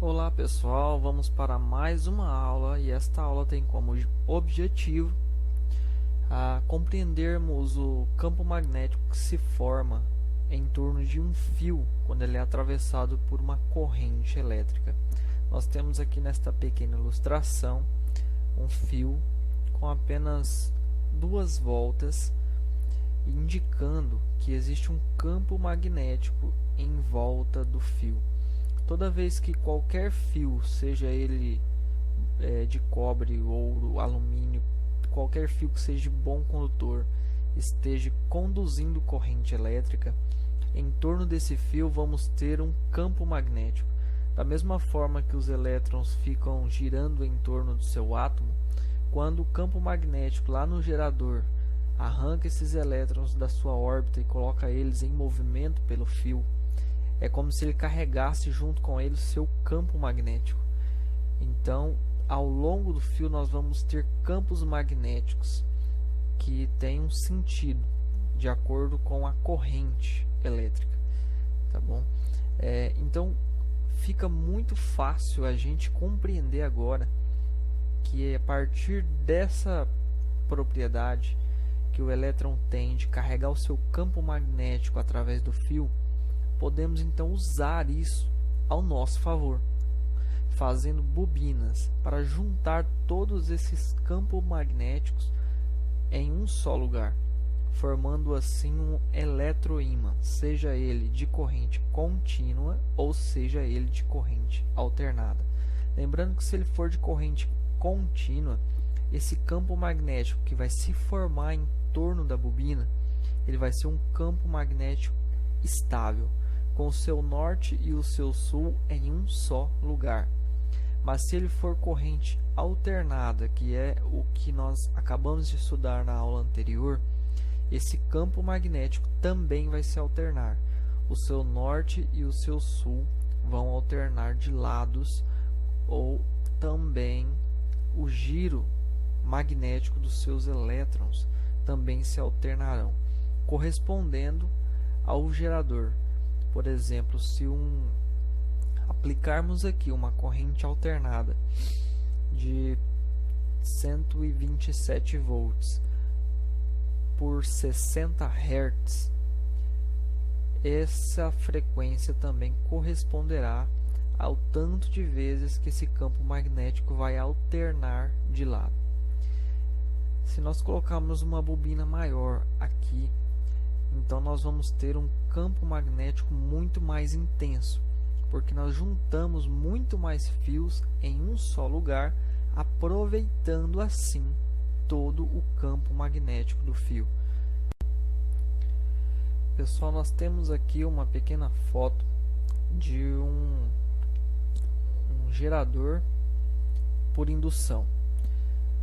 Olá pessoal, vamos para mais uma aula e esta aula tem como objetivo compreendermos o campo magnético que se forma em torno de um fio quando ele é atravessado por uma corrente elétrica. Nós temos aqui nesta pequena ilustração um fio com apenas 2 voltas, indicando que existe um campo magnético em volta do fio. Toda vez que qualquer fio, seja ele de cobre, ouro, alumínio, qualquer fio que seja bom condutor, esteja conduzindo corrente elétrica, em torno desse fio vamos ter um campo magnético. Da mesma forma que os elétrons ficam girando em torno do seu átomo, quando o campo magnético lá no gerador arranca esses elétrons da sua órbita e coloca eles em movimento pelo fio, é como se ele carregasse junto com ele o seu campo magnético. Então, ao longo do fio nós vamos ter campos magnéticos que têm um sentido de acordo com a corrente elétrica, tá bom? Então, fica muito fácil a gente compreender agora que é a partir dessa propriedade que o elétron tem de carregar o seu campo magnético através do fio, podemos então usar isso ao nosso favor, fazendo bobinas para juntar todos esses campos magnéticos em um só lugar, formando assim um eletroímã, seja ele de corrente contínua ou seja ele de corrente alternada. Lembrando que se ele for de corrente contínua, esse campo magnético que vai se formar em torno da bobina, ele vai ser um campo magnético estável, com o seu norte e o seu sul em um só lugar. Mas se ele for corrente alternada, que é o que nós acabamos de estudar na aula anterior, esse campo magnético também vai se alternar. O seu norte e o seu sul vão alternar de lados, ou também o giro magnético dos seus elétrons também se alternarão, correspondendo ao gerador. Por exemplo, se aplicarmos aqui uma corrente alternada de 127 volts por 60 Hz, essa frequência também corresponderá ao tanto de vezes que esse campo magnético vai alternar de lado. Se nós colocarmos uma bobina maior aqui, então nós vamos ter um campo magnético muito mais intenso, porque nós juntamos muito mais fios em um só lugar, aproveitando assim todo o campo magnético do fio. Pessoal, nós temos aqui uma pequena foto de um gerador por indução.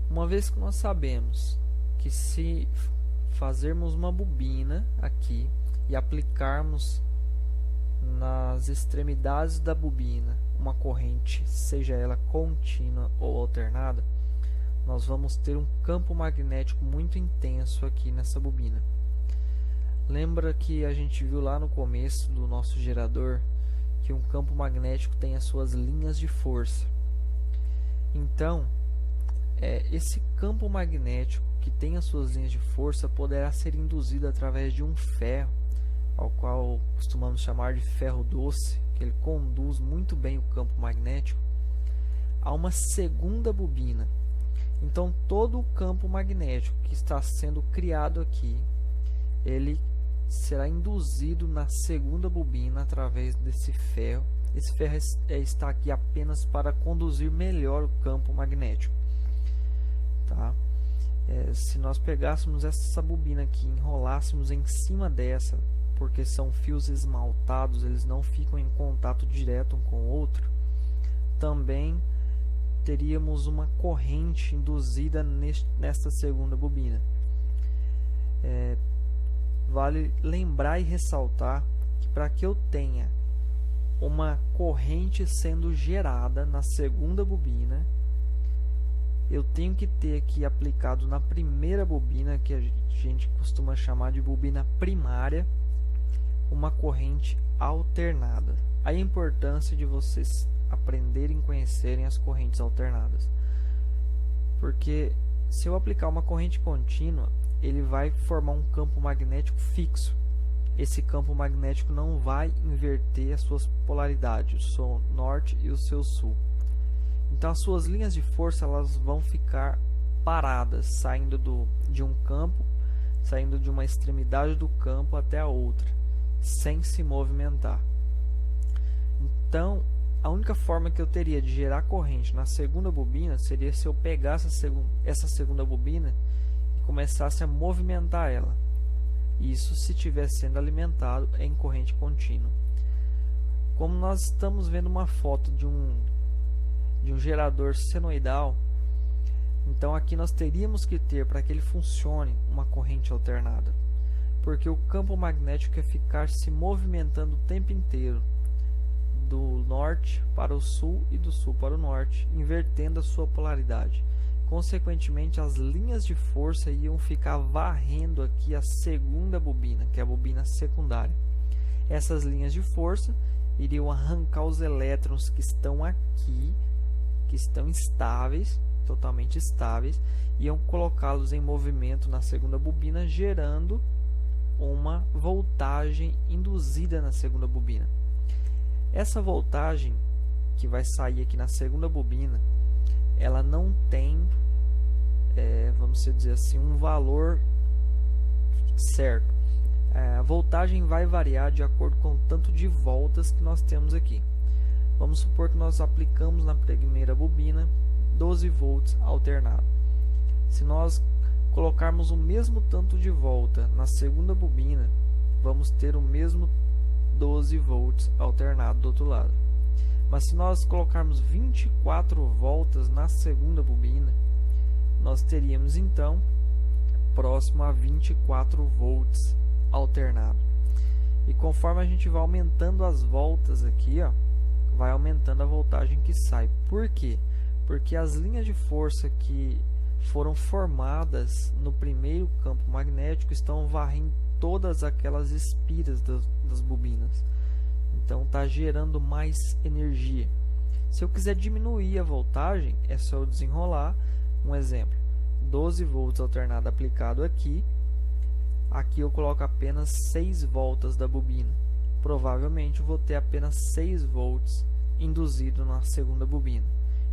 Uma vez que nós sabemos que se fazermos uma bobina aqui e aplicarmos nas extremidades da bobina uma corrente, seja ela contínua ou alternada, nós vamos ter um campo magnético muito intenso aqui nessa bobina. Lembra que a gente viu lá no começo do nosso gerador que um campo magnético tem as suas linhas de força. Então, esse campo magnético que tem as suas linhas de força poderá ser induzido através de um ferro, ao qual costumamos chamar de ferro doce, que ele conduz muito bem o campo magnético, a uma segunda bobina. Então, todo o campo magnético que está sendo criado aqui, ele será induzido na segunda bobina através desse ferro. Esse ferro está aqui apenas para conduzir melhor o campo magnético. Tá? Se nós pegássemos essa bobina aqui, enrolássemos em cima dessa, porque são fios esmaltados, eles não ficam em contato direto um com o outro, também teríamos uma corrente induzida nesta segunda bobina. Vale lembrar e ressaltar que para que eu tenha uma corrente sendo gerada na segunda bobina, eu tenho que ter aqui aplicado na primeira bobina, que a gente costuma chamar de bobina primária, uma corrente alternada. A importância de vocês aprenderem e conhecerem as correntes alternadas. Porque se eu aplicar uma corrente contínua, ele vai formar um campo magnético fixo. Esse campo magnético não vai inverter as suas polaridades, o seu norte e o seu sul. Então as suas linhas de força elas vão ficar paradas, saindo de um campo, saindo de uma extremidade do campo até a outra, sem se movimentar. Então, a única forma que eu teria de gerar corrente na segunda bobina seria se eu pegasse essa segunda bobina e começasse a movimentar ela. Isso se estiver sendo alimentado em corrente contínua. Como nós estamos vendo uma foto de um gerador senoidal, então aqui nós teríamos que ter, para que ele funcione, uma corrente alternada. Porque o campo magnético é ficar se movimentando o tempo inteiro, do norte para o sul e do sul para o norte, invertendo a sua polaridade. Consequentemente, as linhas de força iam ficar varrendo aqui a segunda bobina, que é a bobina secundária. Essas linhas de força iriam arrancar os elétrons que estão aqui, que estão estáveis, totalmente estáveis, iam colocá-los em movimento na segunda bobina, gerando uma voltagem induzida na segunda bobina. Essa voltagem que vai sair aqui na segunda bobina, ela não tem, vamos dizer assim, um valor certo. A voltagem vai variar de acordo com o tanto de voltas que nós temos aqui. Vamos supor que nós aplicamos na primeira bobina 12 volts alternado. Se nós colocarmos o mesmo tanto de volta na segunda bobina, vamos ter o mesmo 12 volts alternado do outro lado. Mas se nós colocarmos 24 voltas na segunda bobina, nós teríamos então próximo a 24 volts alternado. E conforme a gente vai aumentando as voltas aqui, ó, vai aumentando a voltagem que sai. Por quê? Porque as linhas de força que foram formadas no primeiro campo magnético estão varrendo todas aquelas espiras das bobinas. Então está gerando mais energia. Se eu quiser diminuir a voltagem, é só eu desenrolar. Um exemplo, 12 volts alternado aplicado aqui. Aqui eu coloco apenas 6 voltas da bobina. Provavelmente eu vou ter apenas 6 volts induzido na segunda bobina.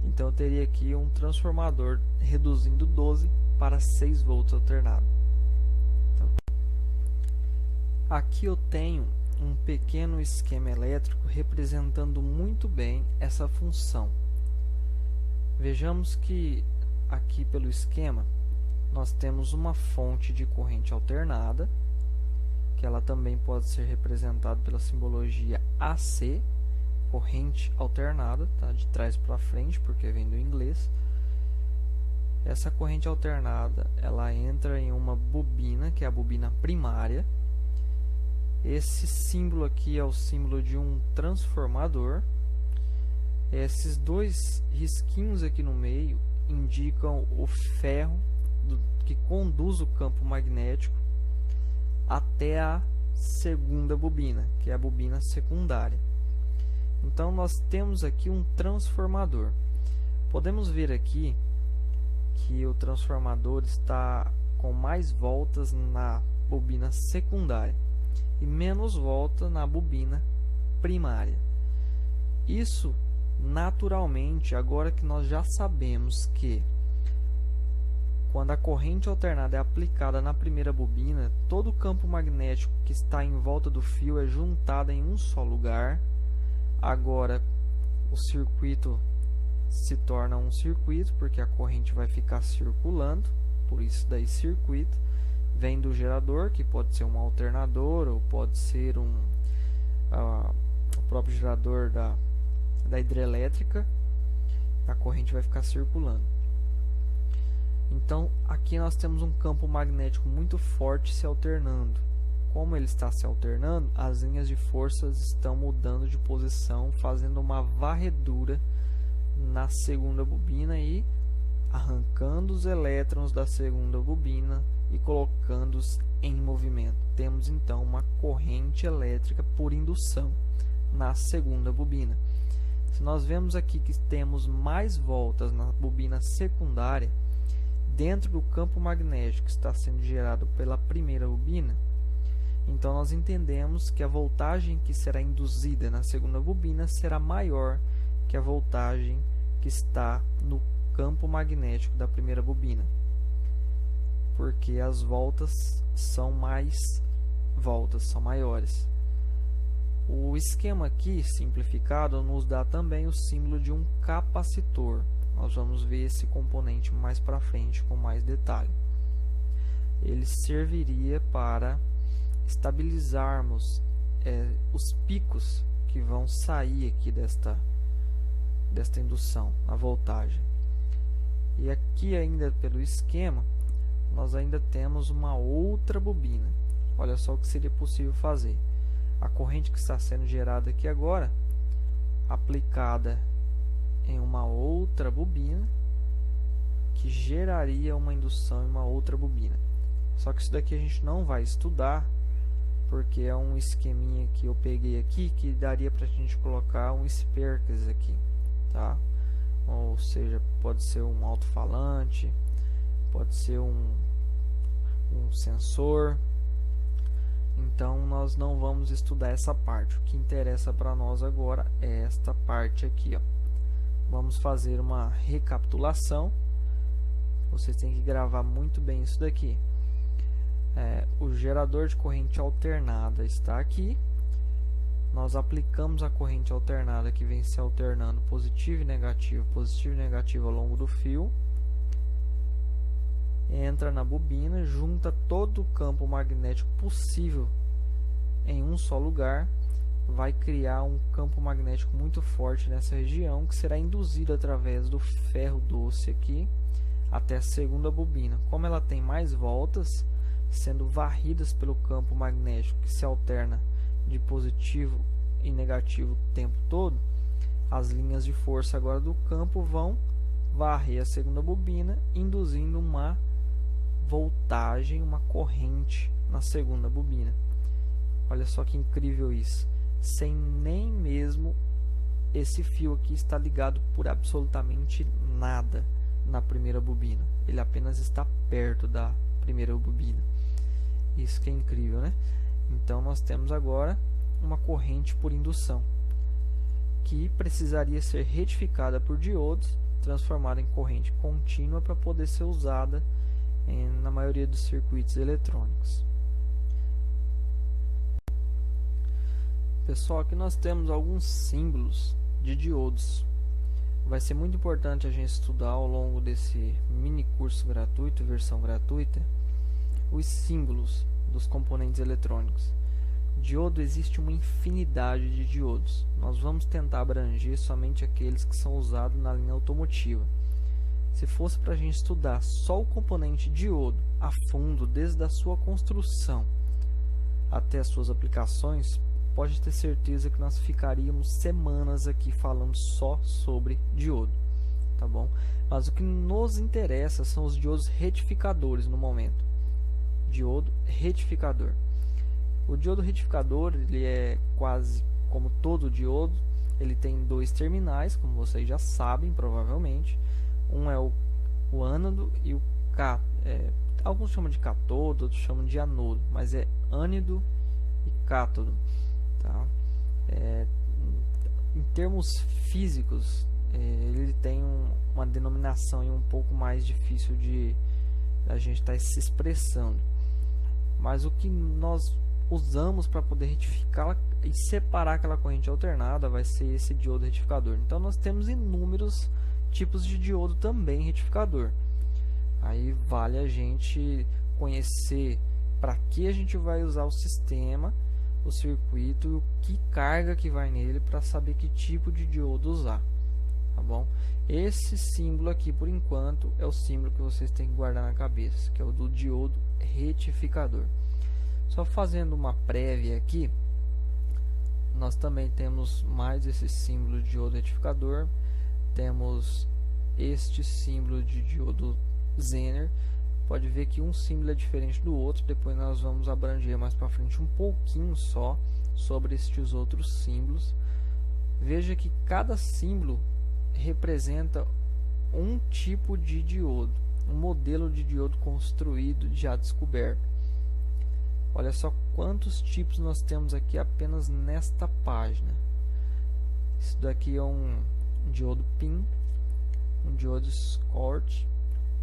Então eu teria aqui um transformador reduzindo 12 para 6 volts alternado. Então, aqui eu tenho um pequeno esquema elétrico representando muito bem essa função. Vejamos que aqui pelo esquema nós temos uma fonte de corrente alternada, que ela também pode ser representada pela simbologia AC, corrente alternada, tá? De trás para frente, porque vem do inglês. Essa corrente alternada, ela entra em uma bobina, que é a bobina primária. Esse símbolo aqui é o símbolo de um transformador. Esses dois risquinhos aqui no meio indicam o ferro que conduz o campo magnético até a segunda bobina, que é a bobina secundária. Então nós temos aqui um transformador. Podemos ver aqui que o transformador está com mais voltas na bobina secundária e menos volta na bobina primária. Isso naturalmente, agora que nós já sabemos que quando a corrente alternada é aplicada na primeira bobina, todo o campo magnético que está em volta do fio é juntado em um só lugar. Agora o circuito se torna um circuito, porque a corrente vai ficar circulando, por isso daí circuito. Vem do gerador, que pode ser um alternador, ou pode ser o próprio gerador da hidrelétrica. A corrente vai ficar circulando. Então aqui nós temos um campo magnético muito forte se alternando. Como ele está se alternando, as linhas de forças estão mudando de posição, fazendo uma varredura na segunda bobina e arrancando os elétrons da segunda bobina e colocando-os em movimento. Temos então uma corrente elétrica por indução na segunda bobina. Se nós vemos aqui que temos mais voltas na bobina secundária, dentro do campo magnético que está sendo gerado pela primeira bobina, então nós entendemos que a voltagem que será induzida na segunda bobina será maior que a voltagem que está no campo magnético da primeira bobina, porque as voltas são maiores. O esquema aqui simplificado nos dá também o símbolo de um capacitor. Nós vamos ver esse componente mais para frente com mais detalhe. Ele serviria para estabilizarmos os picos que vão sair aqui desta indução, na voltagem. E aqui ainda pelo esquema, nós ainda temos uma outra bobina. Olha só o que seria possível fazer. A corrente que está sendo gerada aqui agora, aplicada em uma outra bobina, que geraria uma indução em uma outra bobina. Só que isso daqui a gente não vai estudar, porque é um esqueminha que eu peguei aqui, que daria para a gente colocar um speakers aqui, tá? Ou seja, pode ser um alto-falante, pode ser um sensor. Então nós não vamos estudar essa parte. O que interessa para nós agora é esta parte aqui, ó. Vamos fazer uma recapitulação. Vocês têm que gravar muito bem isso daqui. O gerador de corrente alternada está aqui. Nós aplicamos a corrente alternada que vem se alternando positivo e negativo ao longo do fio. Entra na bobina, junta todo o campo magnético possível em um só lugar, vai criar um campo magnético muito forte nessa região, que será induzido através do ferro doce aqui até a segunda bobina. Como ela tem mais voltas, sendo varridas pelo campo magnético que se alterna de positivo e negativo o tempo todo, as linhas de força agora do campo vão varrer a segunda bobina, induzindo uma voltagem, uma corrente na segunda bobina. Olha só que incrível isso, sem nem mesmo esse fio aqui estar ligado por absolutamente nada na primeira bobina, ele apenas está perto da primeira bobina. Isso que é incrível, né? Então nós temos agora uma corrente por indução, que precisaria ser retificada por diodos, transformada em corrente contínua para poder ser usada na maioria dos circuitos eletrônicos. Pessoal, aqui nós temos alguns símbolos de diodos. Vai ser muito importante a gente estudar ao longo desse mini curso gratuito, versão gratuita, os símbolos dos componentes eletrônicos. Diodo, existe uma infinidade de diodos. Nós vamos tentar abranger somente aqueles que são usados na linha automotiva. Se fosse para a gente estudar só o componente diodo a fundo, desde a sua construção até as suas aplicações, pode ter certeza que nós ficaríamos semanas aqui falando só sobre diodo, tá bom? Mas o que nos interessa são os diodos retificadores no momento. Diodo retificador. O diodo retificador, ele é quase como todo diodo, ele tem dois terminais, como vocês já sabem provavelmente. Um é o ânodo e o cátodo. Alguns chamam de cátodo, outros chamam de anodo, mas é ânido e cátodo, tá? Em termos físicos, ele tem uma denominação um pouco mais difícil de a gente estar se expressando, mas o que nós usamos para poder retificar e separar aquela corrente alternada vai ser esse diodo retificador. Então nós temos inúmeros tipos de diodo também retificador. Aí vale a gente conhecer para que a gente vai usar o sistema, o circuito e o que carga que vai nele, para saber que tipo de diodo usar, tá bom? Esse símbolo aqui por enquanto é o símbolo que vocês têm que guardar na cabeça, que é o do diodo retificador. Só fazendo uma prévia aqui, nós também temos mais esse símbolo de diodo retificador. Temos este símbolo de diodo Zener. Pode ver que um símbolo é diferente do outro. Depois nós vamos abranger mais para frente um pouquinho só sobre estes outros símbolos. Veja que cada símbolo representa um tipo de diodo, um modelo de diodo construído, já descoberto. Olha só quantos tipos nós temos aqui apenas nesta página. Isso daqui é um diodo PIN, um diodo SCORT,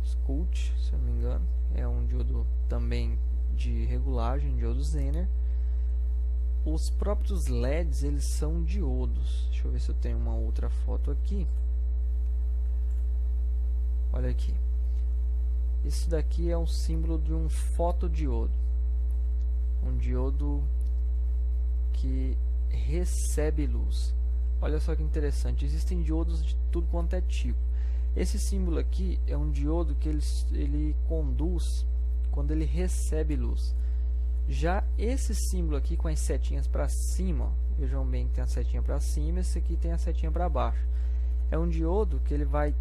se eu não me engano, é um diodo também de regulagem, diodo Zener. Os próprios LEDs, eles são diodos. Deixa eu ver se eu tenho uma outra foto aqui. Olha aqui. Isso daqui é um símbolo de um fotodiodo. Um diodo que recebe luz. Olha só que interessante. Existem diodos de tudo quanto é tipo. Esse símbolo aqui é um diodo que ele conduz quando ele recebe luz. Já esse símbolo aqui com as setinhas para cima, ó, vejam bem que tem a setinha para cima, esse aqui tem a setinha para baixo. É um diodo que ele vai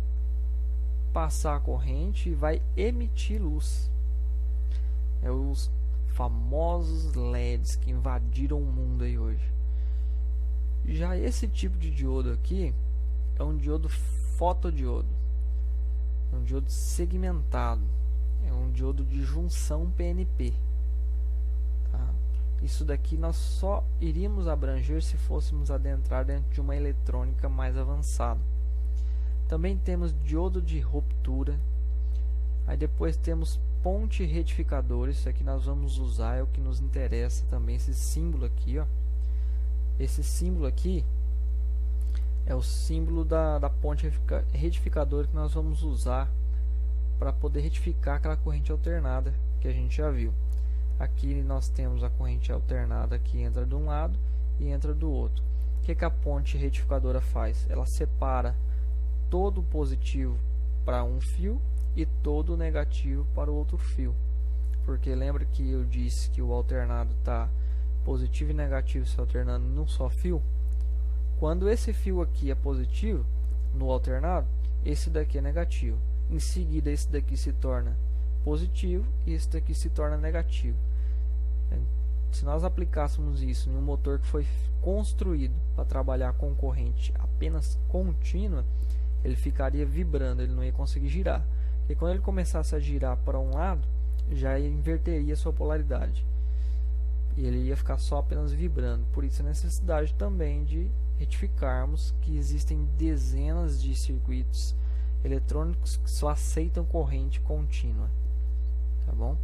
passar a corrente e vai emitir luz. É os famosos LEDs que invadiram o mundo aí hoje. Já esse tipo de diodo aqui é um diodo fotodiodo. É um diodo segmentado. É um diodo de junção PNP. Tá? Isso daqui nós só iríamos abranger se fôssemos adentrar dentro de uma eletrônica mais avançada. Também temos diodo de ruptura. Aí depois temos ponte retificador. Isso aqui nós vamos usar, é o que nos interessa também. Esse símbolo aqui, ó. Esse símbolo aqui é o símbolo da ponte retificadora que nós vamos usar para poder retificar aquela corrente alternada que a gente já viu. Aqui nós temos a corrente alternada que entra de um lado e entra do outro. O que a ponte retificadora faz? Ela separa todo o positivo para um fio e todo o negativo para o outro fio. Porque lembra que eu disse que o alternado está positivo e negativo se alternando num só fio? Quando esse fio aqui é positivo no alternado, esse daqui é negativo. Em seguida, esse daqui se torna positivo e esse daqui se torna negativo. Se nós aplicássemos isso em um motor que foi construído para trabalhar com corrente apenas contínua, ele ficaria vibrando, ele não ia conseguir girar. E quando ele começasse a girar para um lado, já inverteria sua polaridade. E ele ia ficar só apenas vibrando. Por isso a necessidade também de retificarmos que existem dezenas de circuitos eletrônicos que só aceitam corrente contínua. Tá bom?